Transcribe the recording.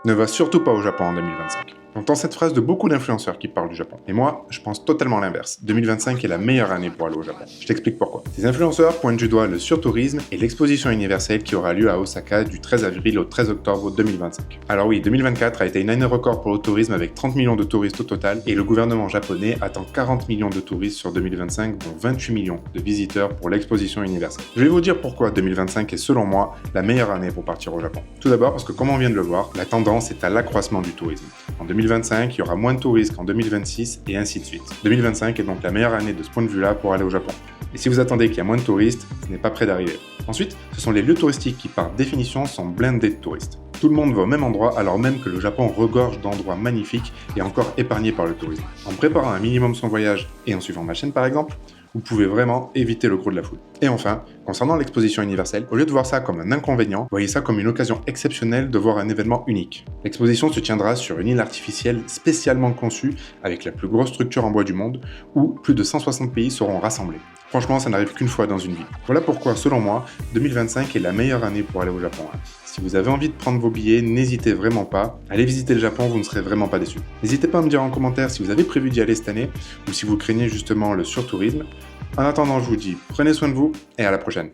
Ne va surtout pas au Japon en 2025. J'entends cette phrase de beaucoup d'influenceurs qui parlent du Japon. Et moi, je pense totalement l'inverse. 2025 est la meilleure année pour aller au Japon. Je t'explique pourquoi. Ces influenceurs pointent du doigt le surtourisme et l'exposition universelle qui aura lieu à Osaka du 13 avril au 13 octobre 2025. Alors oui, 2024 a été une année record pour le tourisme avec 30 millions de touristes au total et le gouvernement japonais attend 40 millions de touristes sur 2025 dont 28 millions de visiteurs pour l'exposition universelle. Je vais vous dire pourquoi 2025 est selon moi la meilleure année pour partir au Japon. Tout d'abord parce que comme on vient de le voir, la tendance est à l'accroissement du tourisme. En 2025, il y aura moins de touristes qu'en 2026 et ainsi de suite. 2025 est donc la meilleure année de ce point de vue-là pour aller au Japon. Et si vous attendez qu'il y a moins de touristes, ce n'est pas près d'arriver. Ensuite, ce sont les lieux touristiques qui par définition sont blindés de touristes. Tout le monde va au même endroit alors même que le Japon regorge d'endroits magnifiques et encore épargnés par le tourisme. En préparant un minimum son voyage et en suivant ma chaîne par exemple, vous pouvez vraiment éviter le gros de la foule. Et enfin, concernant l'exposition universelle, au lieu de voir ça comme un inconvénient, voyez ça comme une occasion exceptionnelle de voir un événement unique. L'exposition se tiendra sur une île artificielle spécialement conçue avec la plus grosse structure en bois du monde, où plus de 160 pays seront rassemblés. Franchement, ça n'arrive qu'une fois dans une vie. Voilà pourquoi, selon moi, 2025 est la meilleure année pour aller au Japon. Si vous avez envie de prendre vos billets, n'hésitez vraiment pas. Allez visiter le Japon, vous ne serez vraiment pas déçus. N'hésitez pas à me dire en commentaire si vous avez prévu d'y aller cette année, ou si vous craignez justement le surtourisme. En attendant, je vous dis, prenez soin de vous, et à la prochaine.